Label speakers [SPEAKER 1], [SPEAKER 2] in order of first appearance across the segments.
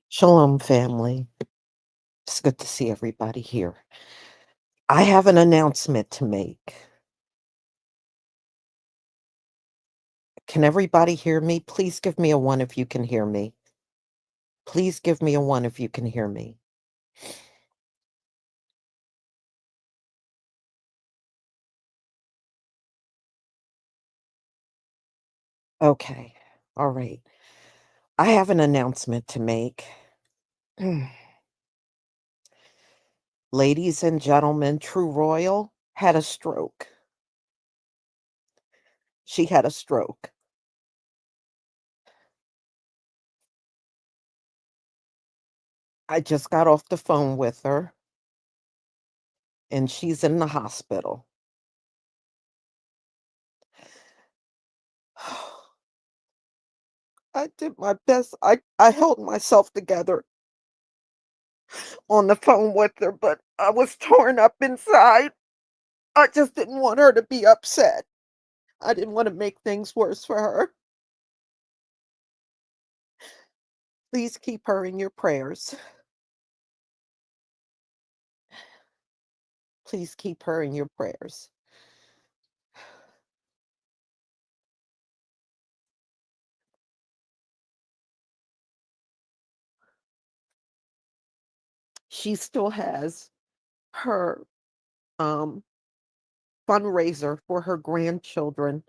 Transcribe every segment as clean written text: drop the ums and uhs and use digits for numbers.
[SPEAKER 1] Shalom, family. It's good to see everybody here. I have an announcement to make. Can everybody hear me? Please give me a one if you can hear me. Please give me a one if you can hear me. Okay. All right. I have an announcement to make. Ladies and gentlemen, True Royal had a stroke. She had a stroke. I just got off the phone with her, and she's in the hospital. I did my best. I held myself together on the phone with her, but I was torn up inside. I just didn't want her to be upset. I didn't want to make things worse for her. Please keep her in your prayers. Please keep her in your prayers. She still has her um fundraiser for her grandchildren,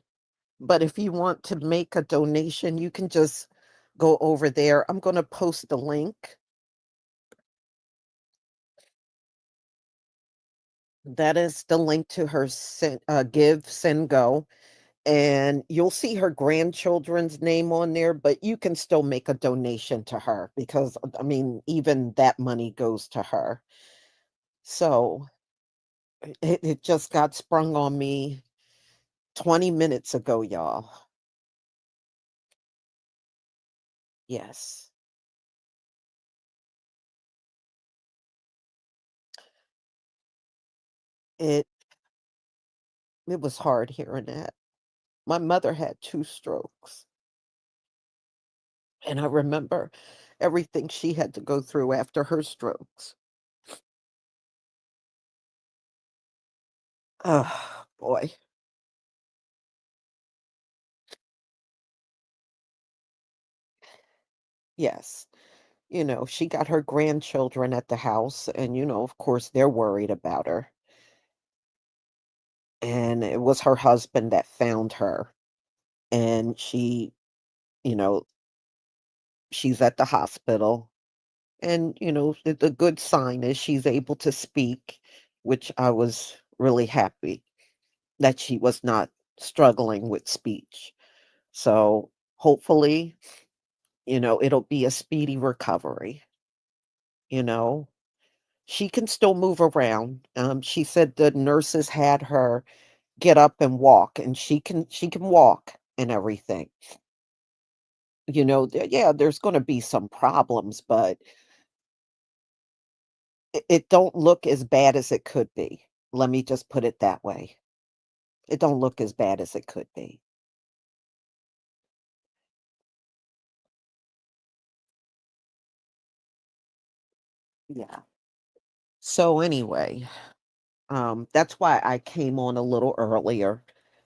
[SPEAKER 1] but if you want to make a donation, you can just go over there. I'm going to post the link. That is the link to her Give, Send, Go. And you'll see her grandchildren's name on there, but you can still make a donation to her because, I mean, even that money goes to her. So it just got sprung on me 20 minutes ago, y'all. Yes. It it was hard hearing that. My mother had 2 strokes, and I remember everything she had to go through after her strokes. Oh, boy. Yes. She got her grandchildren at the house, and, of course, they're worried about her. And it was her husband that found her. And you know, she's at the hospital. And, the good sign is she's able to speak, which I was really happy that she was not struggling with speech. So hopefully, it'll be a speedy recovery, you know? She can still move around. She said the nurses had her get up and walk, and she can walk and everything. Yeah, there's gonna be some problems, but it don't look as bad as it could be. Let me just put it that way. It don't look as bad as it could be. Yeah. So anyway, that's why I came on a little earlier,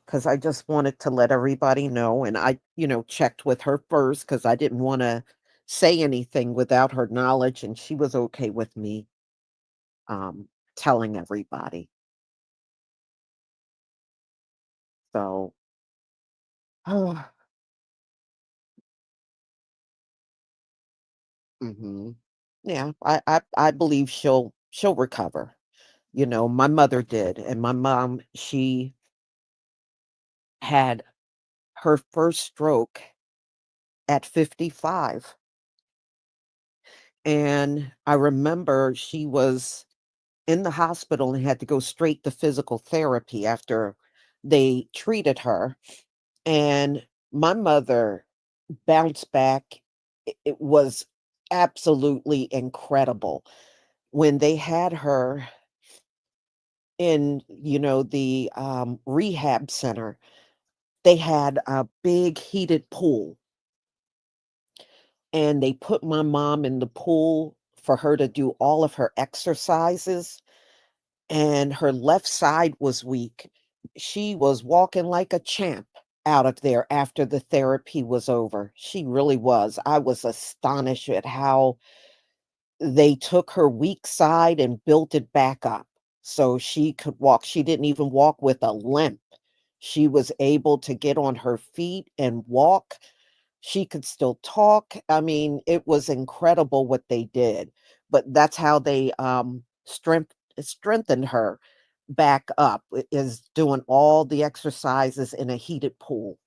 [SPEAKER 1] because I just wanted to let everybody know, and I, checked with her first because I didn't wanna say anything without her knowledge, and she was okay with me, um, telling everybody. So, oh, mhm. Yeah, I believe she'll recover. My mother did, and my mom, she had her first stroke at 55, and I remember she was in the hospital and had to go straight to physical therapy after they treated her, and my mother bounced back. It was absolutely incredible. When they had her in, the, rehab center, they had a big heated pool, and they put my mom in the pool for her to do all of her exercises, and her left side was weak. She was walking like a champ out of there after the therapy was over. She really was. I was astonished at how they took her weak side and built it back up so she could walk. She didn't even walk with a limp. She was able to get on her feet and walk. She could still talk. I mean, it was incredible what they did, but that's how they, strengthened her back up, is doing all the exercises in a heated pool.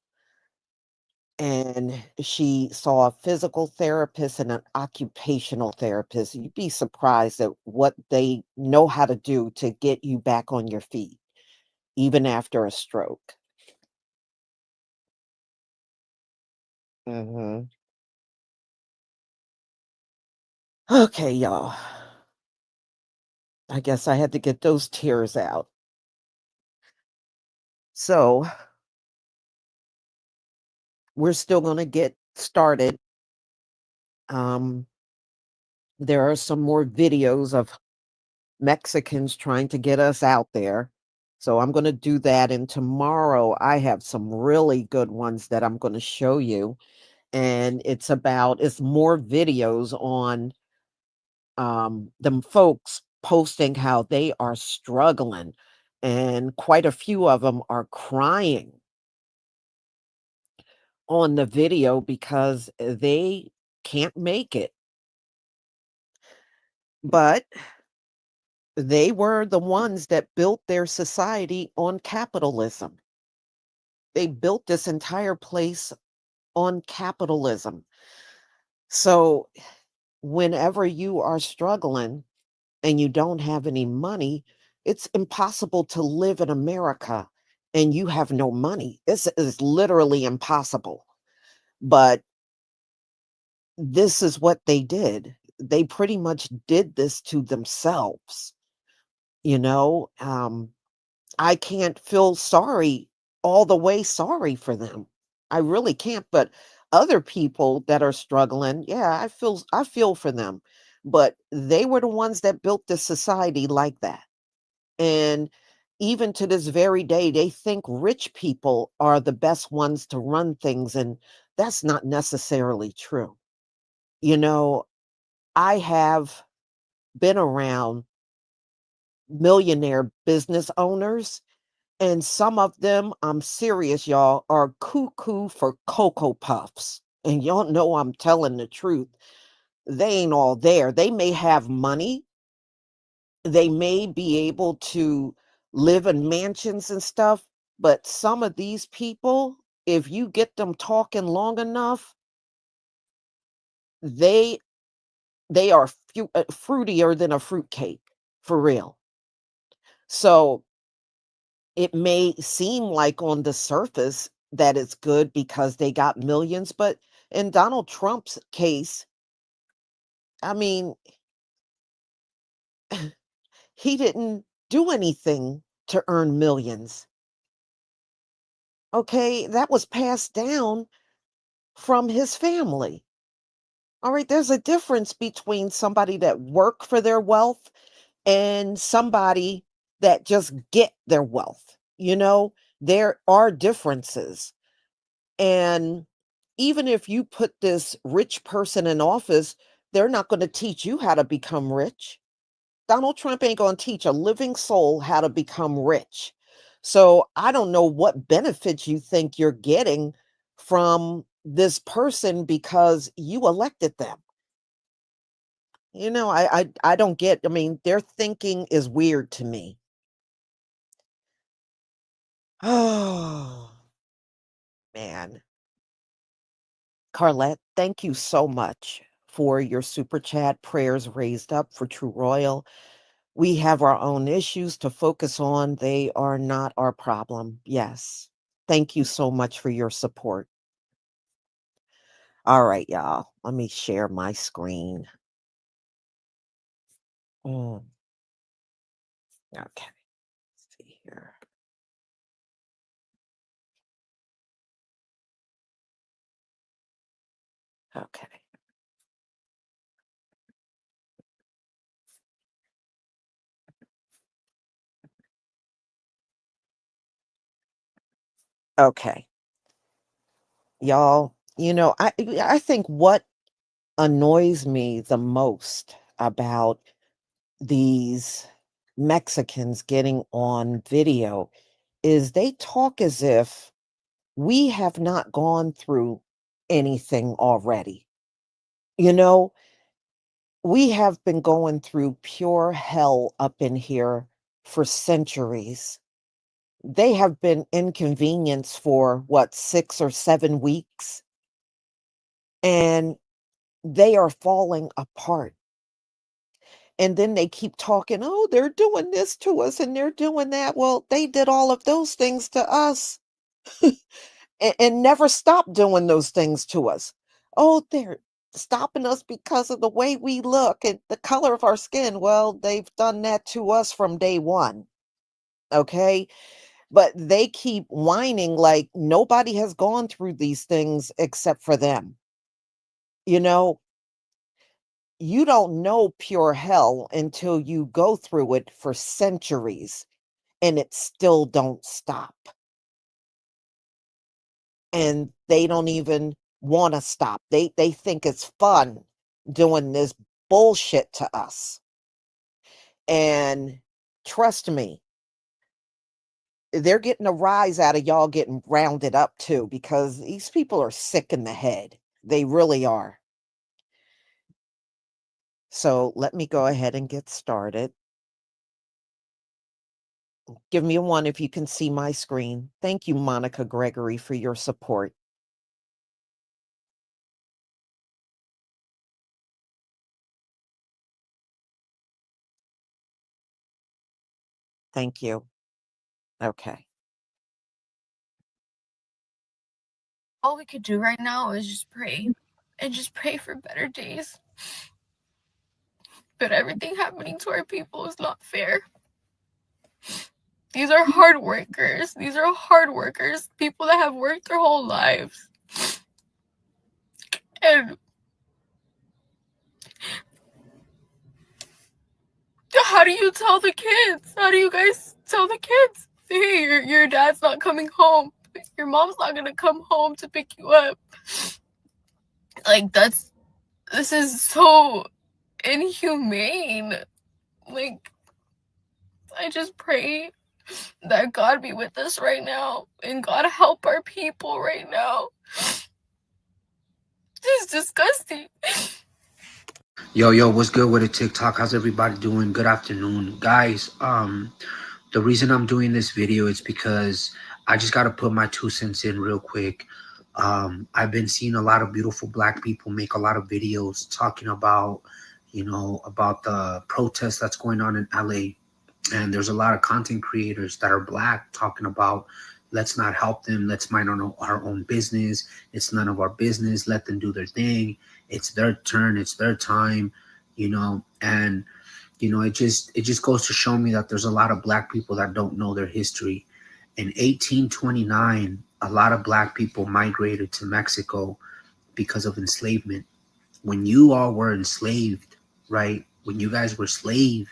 [SPEAKER 1] And she saw a physical therapist and an occupational therapist. You'd be surprised at what they know how to do to get you back on your feet, even after a stroke. Mhm. Okay, y'all. I guess I had to get those tears out. So, we're still gonna get started. Um, there are some more videos of Mexicans trying to get us out there. So I'm gonna do that, and tomorrow I have some really good ones that I'm gonna show you, and it's more videos on, them folks posting how they are struggling, and quite a few of them are crying on the video because they can't make it, but they were the ones that built their society on capitalism. They built this entire place on capitalism. So, whenever you are struggling and you don't have any money, it's impossible to live in America and you have no money. This is literally impossible. But this is what they did. They pretty much did this to themselves, you know? I can't feel sorry all the way sorry for them. I really can't, but other people that are struggling, yeah, I feel for them. But they were the ones that built this society like that. And even to this very day, they think rich people are the best ones to run things, and that's not necessarily true. You know, I have been around millionaire business owners. And some of them, I'm serious, y'all, are cuckoo for Cocoa Puffs. And y'all know I'm telling the truth. They ain't all there. They may have money. They may be able to live in mansions and stuff. But some of these people, if you get them talking long enough, they they are fruitier than a fruitcake, for real. So it may seem like on the surface that it's good because they got millions, but in Donald Trump's case, I mean, he didn't do anything to earn millions. Okay, that was passed down from his family. All right, there's a difference between somebody that work for their wealth and somebody that just get their wealth. There are differences. And even if you put this rich person in office, they're not going to teach you how to become rich. Donald Trump ain't going to teach a living soul how to become rich. So I don't know what benefits you think you're getting from this person because you elected them. I don't get. I mean, their thinking is weird to me. Oh man. Carlette, thank you so much for your super chat. Prayers raised up for True Royal. We have our own issues to focus on. They are not our problem. Yes. Thank you so much for your support. All right, y'all. Let me share my screen. Mm, okay. Let's see here. Okay. Okay, y'all, I think what annoys me the most about these Mexicans getting on video is they talk as if we have not gone through anything already. You know, we have been going through pure hell up in here for centuries. They have been inconvenienced for what, 6 or 7 weeks, and they are falling apart. And then they keep talking, oh, they're doing this to us and they're doing that. Well, they did all of those things to us and never stopped doing those things to us. Oh, they're stopping us because of the way we look and the color of our skin. Well, they've done that to us from day one. Okay. But they keep whining like nobody has gone through these things except for them. You know, you don't know pure hell until you go through it for centuries and it still don't stop. And they don't even wanna stop. They think it's fun doing this bullshit to us. And trust me, they're getting a rise out of y'all getting rounded up too, because these people are sick in the head. They really are. So let me go ahead and get started. Give me a one if you can see my screen. Thank you, Monica Gregory, for your support. Thank you. Okay.
[SPEAKER 2] All we could do right now is just pray and just pray for better days. But everything happening to our people is not fair. These are hard workers. These are hard workers, people that have worked their whole lives. And how do you tell the kids? How do you guys tell the kids? Hey, your dad's not coming home. Your mom's not gonna come home to pick you up. Like, this is so inhumane. Like, I just pray that God be with us right now and God help our people right now. This is disgusting.
[SPEAKER 3] Yo, what's good with it, TikTok? How's everybody doing? Good afternoon, guys. The reason I'm doing this video is because I just got to put my 2 cents in real quick. I've been seeing a lot of beautiful black people make a lot of videos talking about, about the protest that's going on in LA. And there's a lot of content creators that are black talking about, let's not help them. Let's mind our own business. It's none of our business. Let them do their thing. It's their turn. It's their time, and it just goes to show me that there's a lot of black people that don't know their history. In 1829, a lot of black people migrated to Mexico because of enslavement. When you all were enslaved, right? When you guys were slaves,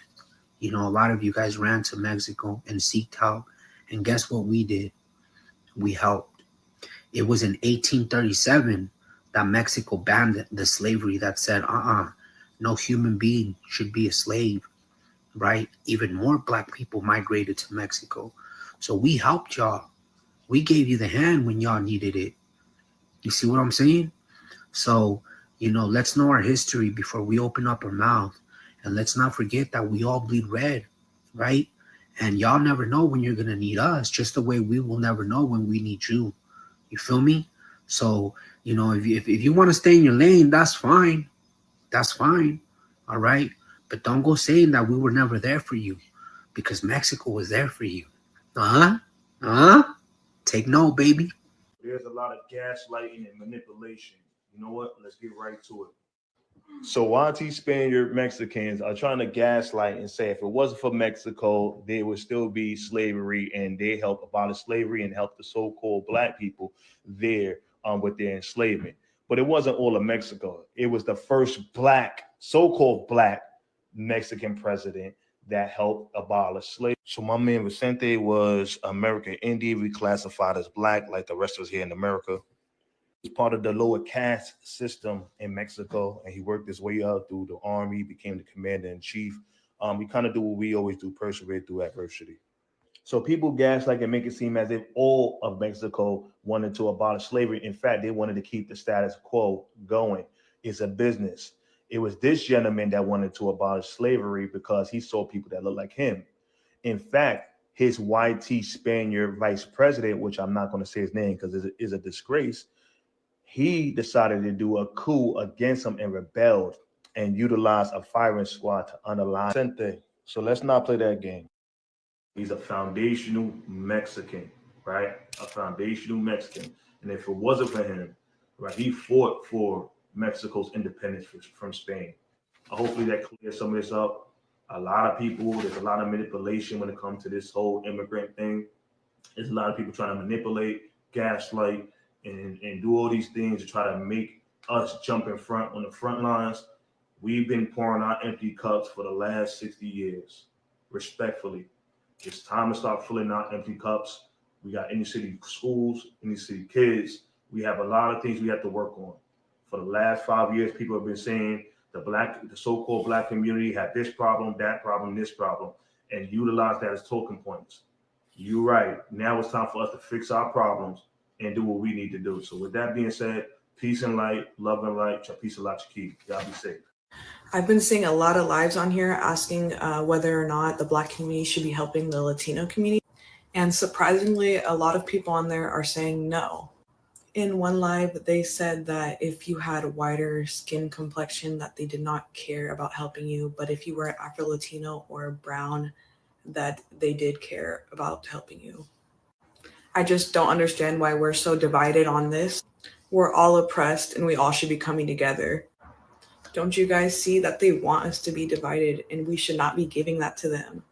[SPEAKER 3] a lot of you guys ran to Mexico and seeked help. And guess what we did? We helped. It was in 1837 that Mexico banned the slavery, that said, no human being should be a slave, right? Even more black people migrated to Mexico. So we helped y'all. We gave you the hand when y'all needed it. You see what I'm saying? So, let's know our history before we open up our mouth. And let's not forget that we all bleed red, right? And y'all never know when you're going to need us, just the way we will never know when we need you. You feel me? So, if you want to stay in your lane, that's fine. That's fine. All right. But don't go saying that we were never there for you, because Mexico was there for you. Uh huh. Uh huh. Take note, baby.
[SPEAKER 4] There's a lot of gaslighting and manipulation. You know what? Let's get right to it. So anti-Spaniard Mexicans are trying to gaslight and say if it wasn't for Mexico, there would still be slavery, and they helped abolish slavery and help the so-called black people there with their enslavement. But it wasn't all of Mexico. It was the first black, so-called black Mexican president that helped abolish slavery. So my man Vicente was American Indian, reclassified as black, like the rest of us here in America. He's part of the lower caste system in Mexico, and he worked his way up through the army, became the commander in chief. We kind of do what we always do, persevere through adversity. So people gaslight and make it seem as if all of Mexico wanted to abolish slavery. In fact, they wanted to keep the status quo going. It's a business. It was this gentleman that wanted to abolish slavery because he saw people that look like him. In fact, his YT Spaniard vice president, which I'm not going to say his name because it is a disgrace, he decided to do a coup against him and rebelled and utilized a firing squad to unalive Vicente. So let's not play that game. He's a foundational Mexican, right? A foundational Mexican. And if it wasn't for him, right, he fought for Mexico's independence from Spain. Hopefully that clears some of this up. A lot of people, there's a lot of manipulation when it comes to this whole immigrant thing. There's a lot of people trying to manipulate, gaslight, and do all these things to try to make us jump in front on the front lines. We've been pouring out empty cups for the last 60 years, respectfully. It's time to start filling out empty cups. We got inner city schools, inner city kids. We have a lot of things we have to work on. For the last 5 years, people have been saying the so-called black community had this problem, that problem, this problem, and utilize that as talking points. You're right. Now it's time for us to fix our problems and do what we need to do. So with that being said, peace and light, love and light, peace and light, Chakib. Y'all be safe.
[SPEAKER 5] I've been seeing a lot of lives on here asking whether or not the Black community should be helping the Latino community. And surprisingly, a lot of people on there are saying no. In one live, they said that if you had a whiter skin complexion, that they did not care about helping you. But if you were Afro-Latino or brown, that they did care about helping you. I just don't understand why we're so divided on this. We're all oppressed and we all should be coming together. Don't you guys see that they want us to be divided and we should not be giving that to them?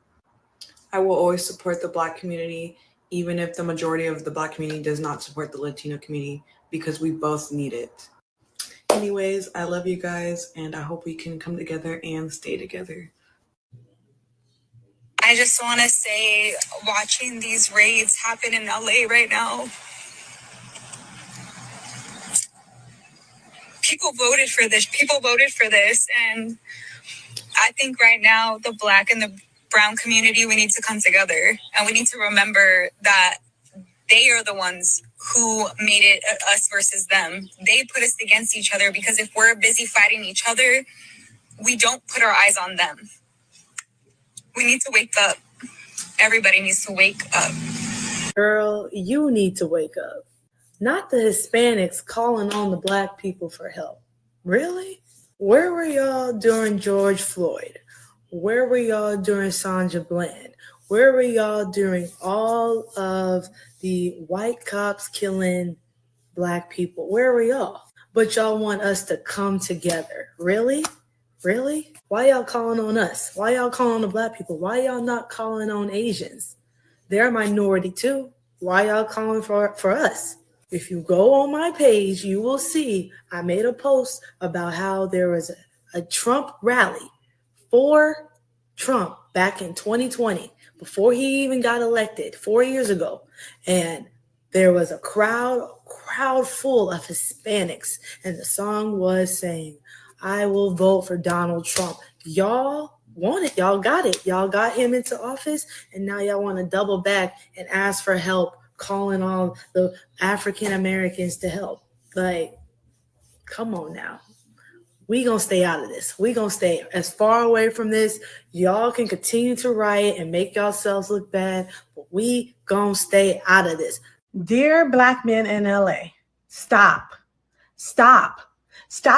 [SPEAKER 5] I will always support the Black community, even if the majority of the Black community does not support the Latino community, because we both need it. Anyways, I love you guys and I hope we can come together and stay together.
[SPEAKER 6] I just want to say, watching these raids happen in LA right now, people voted for this. And I think right now, the Black and the brown community, we need to come together. And we need to remember that they are the ones who made it us versus them. They put us against each other because if we're busy fighting each other, we don't put our eyes on them. We need to wake up. Everybody needs to wake up.
[SPEAKER 7] Girl, you need to wake up. Not the Hispanics calling on the Black people for help. Really? Where were y'all during George Floyd? Where were y'all during Sandra Bland? Where were y'all during all of the white cops killing Black people? Where were y'all? But y'all want us to come together. Really? Really? Why y'all calling on us? Why y'all calling on the Black people? Why y'all not calling on Asians? They're a minority too. Why y'all calling for us? If you go on my page, you will see I made a post about how there was a Trump rally for Trump back in 2020, before he even got elected 4 years ago. And there was a crowd full of Hispanics. And the song was saying, I will vote for Donald Trump. Y'all want it. Y'all got it. Y'all got him into office. And now y'all want to double back and ask for help, calling all the African Americans to help. Like, come on now. We gonna stay out of this. We gonna stay as far away from this. Y'all can continue to riot and make yourselves look bad, but we gonna stay out of this.
[SPEAKER 8] Dear Black men in LA, stop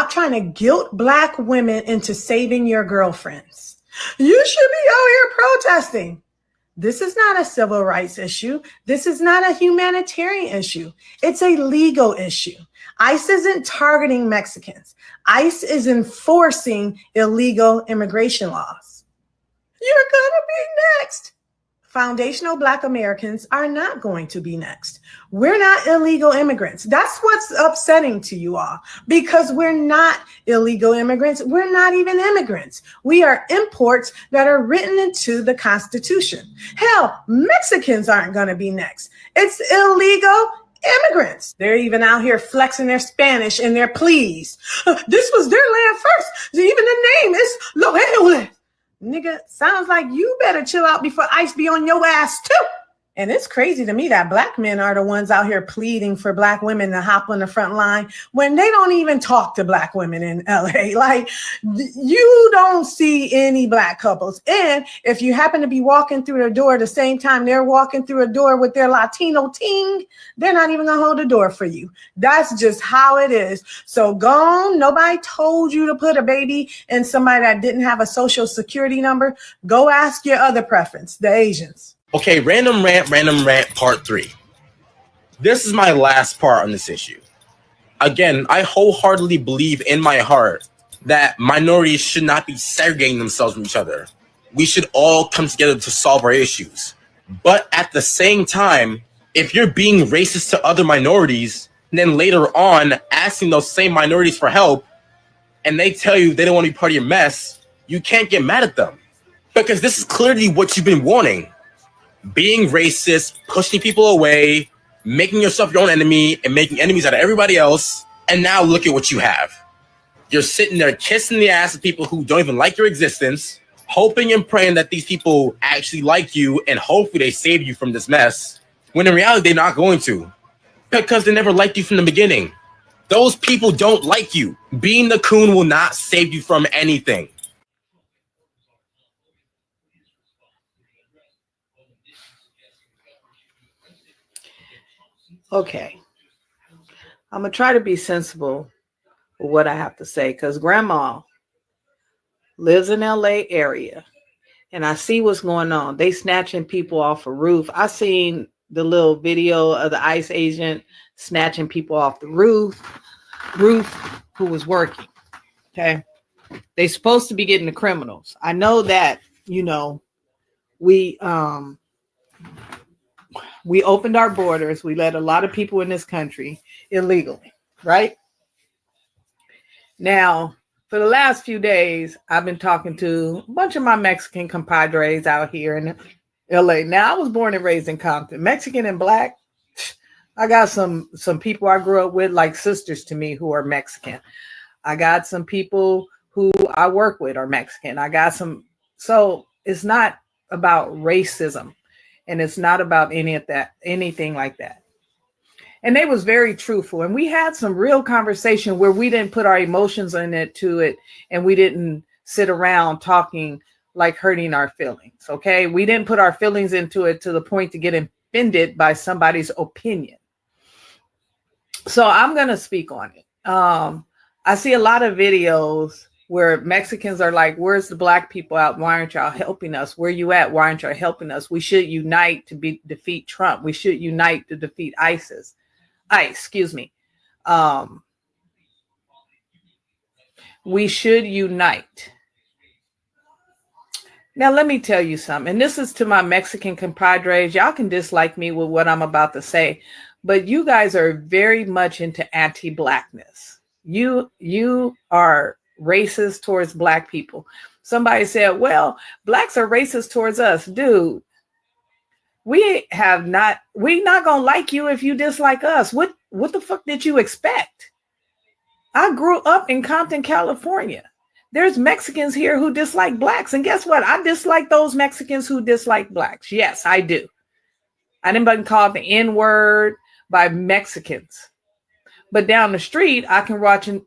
[SPEAKER 8] trying to guilt Black women into saving your girlfriends. You should be out here protesting. This is not a civil rights issue. This is not a humanitarian issue. It's a legal issue. ICE isn't targeting Mexicans. ICE is enforcing illegal immigration laws. You're gonna be next. Foundational Black Americans are not going to be next. We're not illegal immigrants. That's what's upsetting to you all, because we're not illegal immigrants. We're not even immigrants. We are imports that are written into the Constitution. Hell, Mexicans aren't going to be next. It's illegal immigrants. They're even out here flexing their Spanish and their pleas. This was their land first. Even the name is Loewe. Nigga, sounds like you better chill out before ICE be on your ass too. And it's crazy to me that Black men are the ones out here pleading for Black women to hop on the front line when they don't even talk to Black women in LA. Like, you don't see any Black couples. And if you happen to be walking through the door at the same time they're walking through a door with their Latino ting, they're not even gonna hold the door for you. That's just how it is. So go on. Nobody told you to put a baby in somebody that didn't have a social security number. Go ask your other preference, the Asians.
[SPEAKER 9] Okay, random rant part 3. This is my last part on this issue. Again, I wholeheartedly believe in my heart that minorities should not be segregating themselves from each other. We should all come together to solve our issues. But at the same time, if you're being racist to other minorities, and then later on asking those same minorities for help, and they tell you they don't want to be part of your mess, you can't get mad at them. Because this is clearly what you've been wanting. Being racist, pushing people away, making yourself your own enemy, and making enemies out of everybody else. And now look at what you have. You're sitting there kissing the ass of people who don't even like your existence, hoping and praying that these people actually like you, and hopefully they save you from this mess, when in reality they're not going to. Because they never liked you from the beginning. Those people don't like you. Being the coon will not save you from anything.
[SPEAKER 1] Okay. I'm going to try to be sensible with what I have to say, because grandma lives in LA area and I see what's going on. They snatching people off a roof. I seen the little video of the ICE agent snatching people off the roof who was working. Okay. They supposed to be getting the criminals. I know that, we opened our borders. We let a lot of people in this country illegally, right? Now, for the last few days, I've been talking to a bunch of my Mexican compadres out here in LA. Now, I was born and raised in Compton. Mexican and Black, I got some people I grew up with, like sisters to me, who are Mexican. I got some people who I work with are Mexican. So it's not about racism. And it's not about anything like that. And they was very truthful. And we had some real conversation where we didn't put our emotions into it. And we didn't sit around talking like hurting our feelings. Okay. We didn't put our feelings into it to the point to get offended by somebody's opinion. So I'm going to speak on it. I see a lot of videos where Mexicans are like, where's the Black people out? Why aren't y'all helping us? Where you at? Why aren't y'all helping us? We should unite to defeat Trump. We should unite to defeat ISIS. We should unite. Now, let me tell you something. And this is to my Mexican compadres. Y'all can dislike me with what I'm about to say, but you guys are very much into anti-Blackness. You are racist towards Black people. Somebody said, well, Blacks are racist towards us. Dude, we're not gonna like you if you dislike us. What the fuck did you expect? I grew up in Compton, California. There's Mexicans here who dislike Blacks. And guess what? I dislike those Mexicans who dislike Blacks. Yes, I do. I didn't been called the N-word by Mexicans. But down the street, I can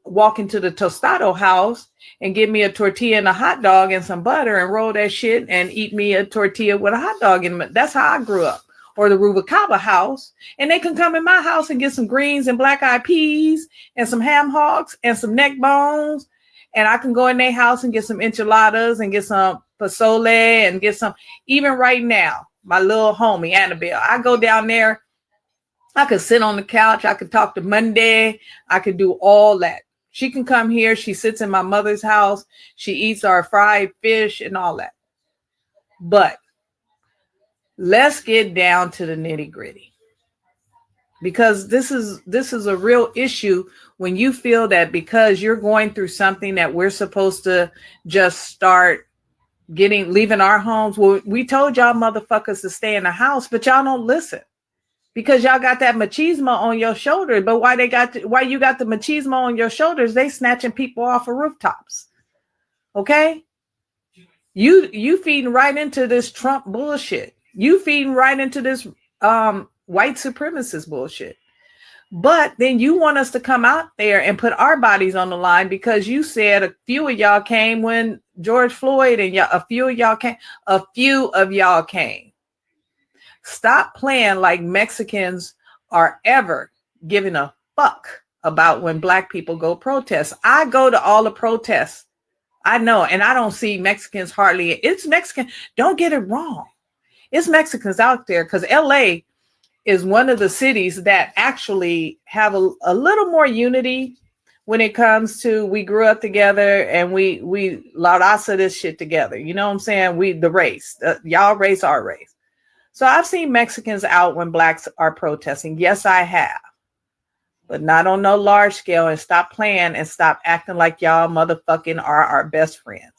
[SPEAKER 1] walk into the Tostado house and get me a tortilla and a hot dog and some butter and roll that shit and eat me a tortilla with a hot dog in it. That's how I grew up. Or the Rubalcaba house. And they can come in my house and get some greens and black-eyed peas and some ham hocks and some neck bones. And I can go in their house and get some enchiladas and get some pozole and get some, even right now, my little homie, Annabelle, I go down there. I could sit on the couch. I could talk to Monday. I could do all that. She can come here. She sits in my mother's house. She eats our fried fish and all that. But
[SPEAKER 10] let's get down to the nitty gritty, because this is a real issue when you feel that because you're going through something that we're supposed to just start leaving our homes. Well, we told y'all motherfuckers to stay in the house, but y'all don't listen because y'all got that machismo on your shoulder. But why you got the machismo on your shoulders? They snatching people off of rooftops. Okay, you feeding right into this Trump bullshit. You feeding right into this white supremacist bullshit. But then you want us to come out there and put our bodies on the line because you said a few of y'all came when George Floyd and a few of y'all came. Stop playing like Mexicans are ever giving a fuck about when Black people go protest. I go to all the protests. I know, and I don't see Mexicans hardly. It's Mexican. Don't get it wrong. It's Mexicans out there because LA is one of the cities that actually have a little more unity when it comes to we grew up together and we la raza this shit together. You know what I'm saying? The race, y'all race, our race. So I've seen Mexicans out when Blacks are protesting. Yes, I have. But not on no large scale, and stop playing and stop acting like y'all motherfucking are our best friends.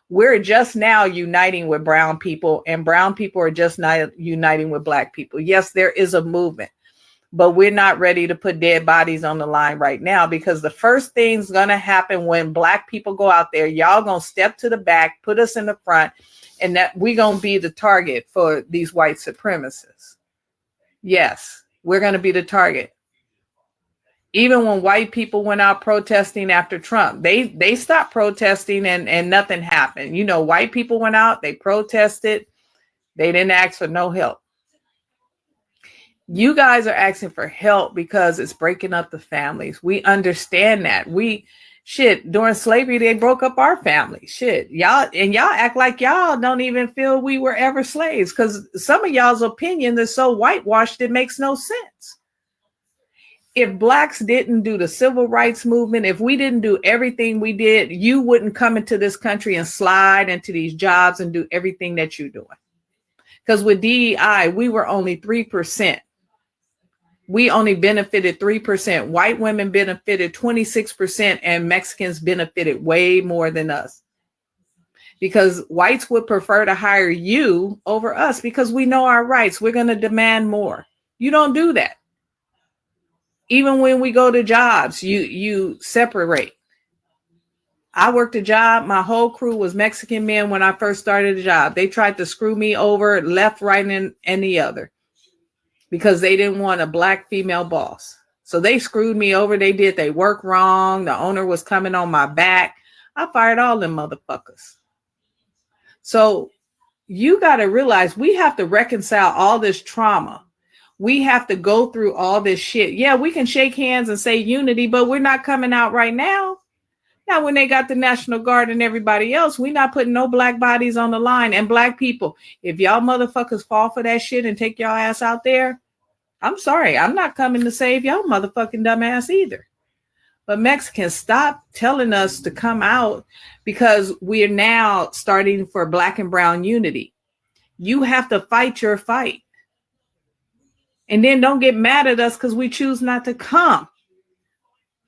[SPEAKER 10] We're just now uniting with brown people, and brown people are just not uniting with Black people. Yes, there is a movement, but we're not ready to put dead bodies on the line right now, because the first thing's going to happen when Black people go out there, y'all going to step to the back, put us in the front, and that we're going to be the target for these white supremacists. Yes, we're going to be the target. Even when white people went out protesting after Trump, they stopped protesting and nothing happened. You know, white people went out, they protested, they didn't ask for no help. You guys are asking for help because it's breaking up the families. We understand that. During slavery, they broke up our family. Y'all act like y'all don't even feel we were ever slaves, because some of y'all's opinion is so whitewashed it makes no sense. If Blacks didn't do the civil rights movement, if we didn't do everything we did, you wouldn't come into this country and slide into these jobs and do everything that you're doing. Because with DEI, we were only 3%. We only benefited 3%. White women benefited 26%, and Mexicans benefited way more than us. Because whites would prefer to hire you over us because we know our rights. We're going to demand more. You don't do that. Even when we go to jobs, you separate. I worked a job. My whole crew was Mexican men when I first started the job. They tried to screw me over left, right, and the other because they didn't want a Black female boss. So they screwed me over. They did their work wrong. The owner was coming on my back. I fired all them motherfuckers. So you got to realize we have to reconcile all this trauma. We have to go through all this shit. Yeah, we can shake hands and say unity, but we're not coming out right now. Now, when they got the National Guard and everybody else, we're not putting no Black bodies on the line. And Black people, if y'all motherfuckers fall for that shit and take y'all ass out there, I'm sorry. I'm not coming to save y'all motherfucking dumbass either. But Mexicans, stop telling us to come out because we're now starting for Black and brown unity. You have to fight your fight. And then don't get mad at us because we choose not to come.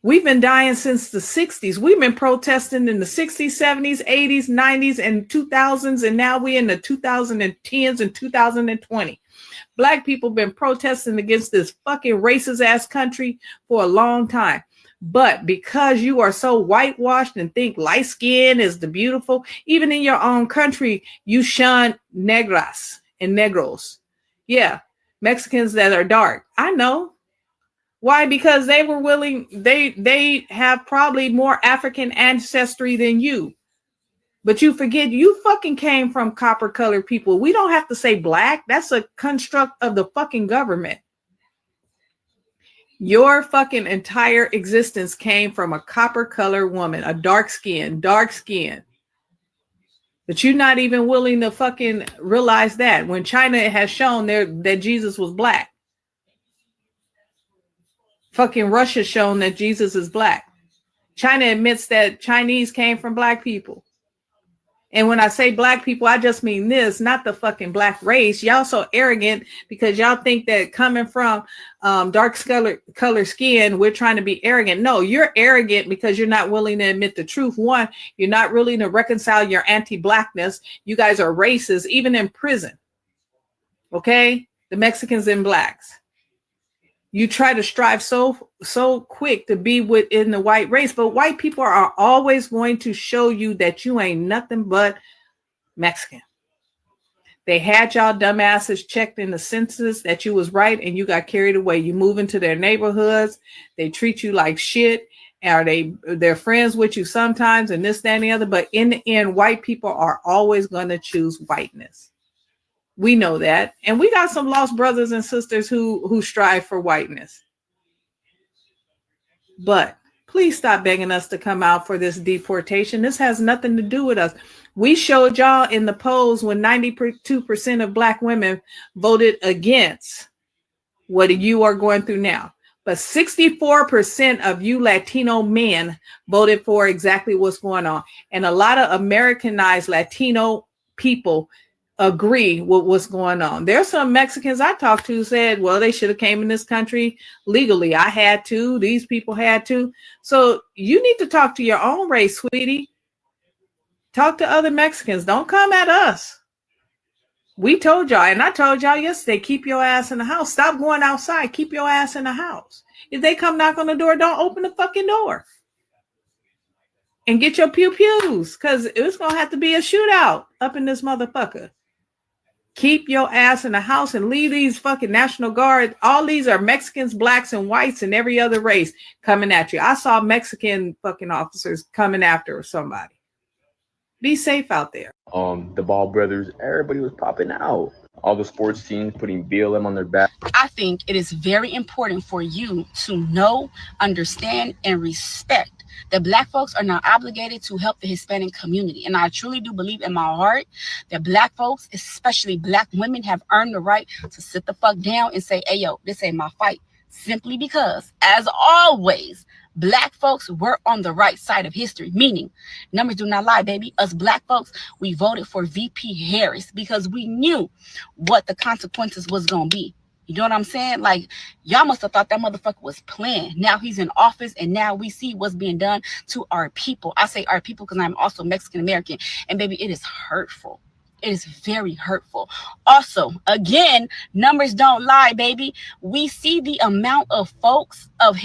[SPEAKER 10] We've been dying since the 60s. We've been protesting in the 60s, 70s, 80s, 90s, and 2000s, and now we're in the 2010s and 2020. Black people been protesting against this fucking racist ass country for a long time. But because you are so whitewashed and think light skin is the beautiful, even in your own country, you shun negras and negros. Yeah. Mexicans that are dark. I know. Why? Because they were willing, they have probably more African ancestry than you. But you forget you fucking came from copper colored people. We don't have to say Black. That's a construct of the fucking government. Your fucking entire existence came from a copper colored woman, a dark skin. But you're not even willing to fucking realize that when China has shown that Jesus was Black. Fucking Russia's shown that Jesus is Black. China admits that Chinese came from Black people. And when I say black people, I just mean this, not the fucking black race. Y'all so arrogant because y'all think that coming from dark color skin, we're trying to be arrogant. No, you're arrogant because you're not willing to admit the truth. One, you're not willing to reconcile your anti-blackness. You guys are racist, even in prison. Okay? The Mexicans and blacks. You try to strive so quick to be within the white race, but white people are always going to show you that you ain't nothing but Mexican. They had y'all dumbasses checked in the census that you was right, and you got carried away. You move into their neighborhoods, they treat you like shit, or they're friends with you sometimes, and this, that, and the other. But in the end, white people are always going to choose whiteness. We know that. And we got some lost brothers and sisters who strive for whiteness. But please stop begging us to come out for this deportation. This has nothing to do with us. We showed y'all in the polls when 92% of black women voted against what you are going through now. But 64% of you Latino men voted for exactly what's going on. And a lot of Americanized Latino people agree with what's going on. There's some Mexicans I talked to said, well, they should have came in this country legally. I had to. These people had to. So you need to talk to your own race, sweetie. Talk to other Mexicans. Don't come at us. We told y'all, and I told y'all yesterday, keep your ass in the house. Stop going outside. Keep your ass in the house. If they come knock on the door, don't open the fucking door. And get your pew-pews, because it's going to have to be a shootout up in this motherfucker. Keep your ass in the house and leave these fucking National Guard. All these are Mexicans, blacks, and whites, and every other race coming at you. I saw Mexican fucking officers coming after somebody. Be safe out there.
[SPEAKER 11] The Ball brothers, everybody was popping out. All the sports teams putting BLM on their back.
[SPEAKER 2] I think it is very important for you to know, understand, and respect that black folks are not obligated to help the Hispanic community. And I truly do believe in my heart that black folks, especially black women, have earned the right to sit the fuck down and say, hey, yo, this ain't my fight. Simply because, as always, black folks were on the right side of history, meaning numbers do not lie, baby. Us black folks, we voted for VP Harris because we knew what the consequences was going to be. You know what I'm saying? Like, y'all must have thought that motherfucker was playing. Now he's in office, and now we see what's being done to our people. I say our people because I'm also Mexican American. And baby, it is hurtful. It is very hurtful. Also, again, numbers don't lie, baby. We see the amount of folks, of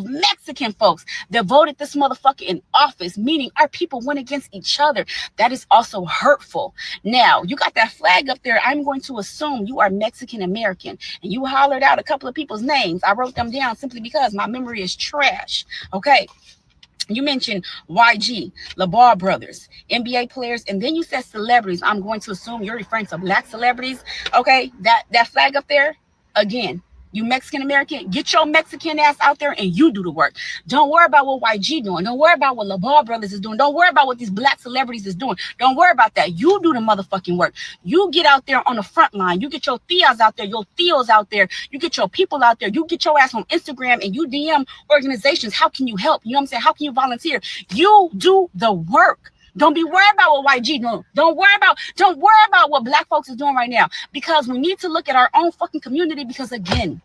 [SPEAKER 2] Mexican folks that voted this motherfucker in office, meaning our people went against each other. That is also hurtful. Now, you got that flag up there. I'm going to assume you are Mexican American, and you hollered out a couple of people's names. I wrote them down simply because my memory is trash. Okay. You mentioned YG, LeBar brothers, NBA players, and then you said celebrities. I'm going to assume you're referring to black celebrities. Okay, that flag up there, again, you Mexican American, get your Mexican ass out there and you do the work. Don't worry about what YG doing. Don't worry about what LeBar brothers is doing. Don't worry about what these black celebrities is doing. Don't worry about that. You do the motherfucking work. You get out there on the front line. You get your tias out there, your tios out there. You get your people out there. You get your ass on Instagram and you DM organizations. How can you help? You know what I'm saying? How can you volunteer? You do the work. Don't be worried about what YG doing. Don't worry about what black folks is doing right now, because we need to look at our own fucking community, because again,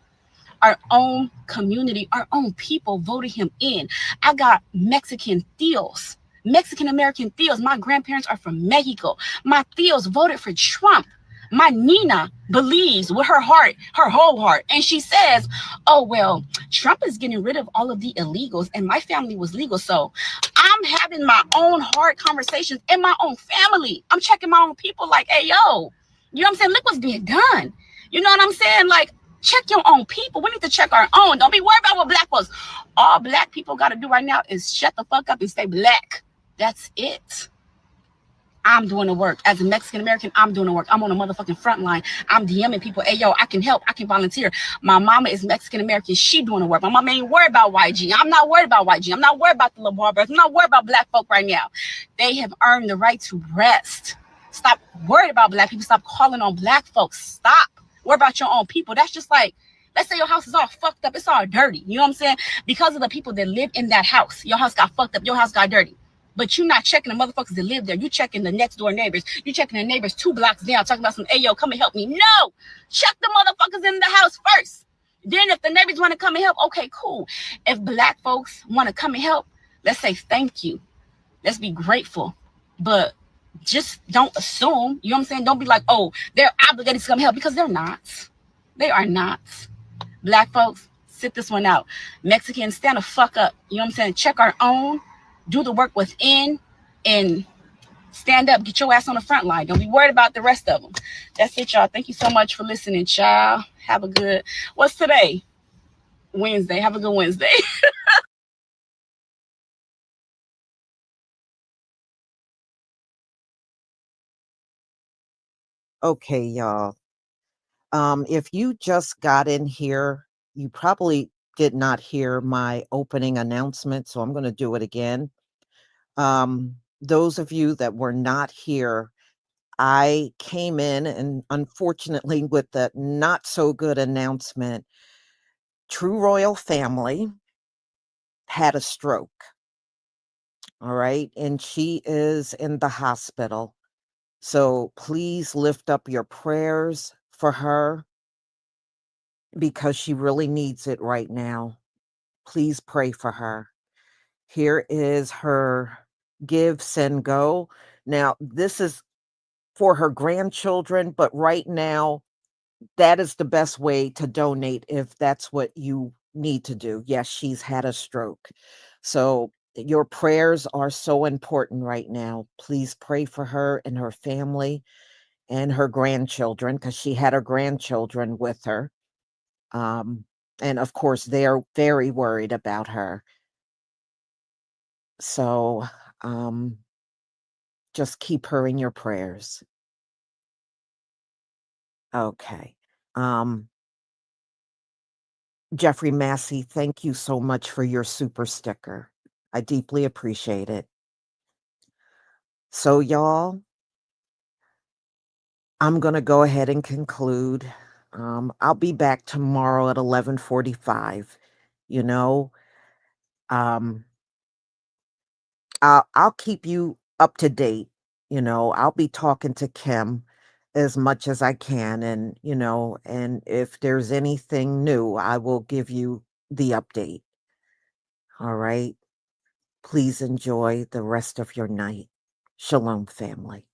[SPEAKER 2] our own community, our own people voted him in. I got Mexican tios, Mexican American tios. My grandparents are from Mexico. My tios voted for Trump. My Nina believes with her heart, her whole heart. And she says, oh, well, Trump is getting rid of all of the illegals and my family was legal. So I'm having my own hard conversations in my own family. I'm checking my own people like, hey, yo, you know what I'm saying? Look what's being done. You know what I'm saying? Like, check your own people. We need to check our own. Don't be worried about what black folks. All black people got to do right now is shut the fuck up and stay black. That's it. I'm doing the work. As a Mexican American, I'm doing the work. I'm on the motherfucking front line. I'm DMing people. Hey, yo, I can help. I can volunteer. My mama is Mexican American. She doing the work. My mama ain't worried about YG. I'm not worried about YG. I'm not worried about the LeBar brothers. I'm not worried about black folk right now. They have earned the right to rest. Stop worried about black people. Stop calling on black folks. Stop. Worry about your own people. That's just like, let's say your house is all fucked up. It's all dirty. You know what I'm saying? Because of the people that live in that house. Your house got fucked up. Your house got dirty.
[SPEAKER 12] But you're not checking the motherfuckers that live there. You checking the next door neighbors. You checking the neighbors 2 blocks down, talking about some, hey, yo, come and help me. No, check the motherfuckers in the house first. Then if the neighbors want to come and help, okay, cool. If black folks want to come and help, let's say thank you. Let's be grateful. But just don't assume, you know what I'm saying? Don't be like, oh, they're obligated to come help, because they're not. They are not. Black folks, sit this one out. Mexicans, stand the fuck up. You know what I'm saying? Check our own, do the work within, and stand up. Get your ass on the front line. Don't be worried about the rest of them. That's it, y'all. Thank you so much for listening, child. Have a good, what's today? Wednesday. Have a good Wednesday.
[SPEAKER 1] Okay, y'all. If you just got in here, you probably did not hear my opening announcement, so I'm going to do it again. Those of you that were not here, I came in and unfortunately with the not so good announcement, True Royal Family had a stroke. All right. And she is in the hospital. So please lift up your prayers for her because she really needs it right now. Please pray for her. Here is her Give, Send, Go. Now, this is for her grandchildren, but right now, that is the best way to donate if that's what you need to do. Yes, she's had a stroke. So your prayers are so important right now. Please pray for her and her family and her grandchildren because she had her grandchildren with her. And of course, they are very worried about her. So just keep her in your prayers. Okay. Jeffrey Massey, thank you so much for your super sticker. I deeply appreciate it. So, y'all, I'm going to go ahead and conclude. I'll be back tomorrow at 11:45. You know, I'll keep you up to date. You know, I'll be talking to Kim as much as I can, and and if there's anything new, I will give you the update. All right. Please enjoy the rest of your night. Shalom, family.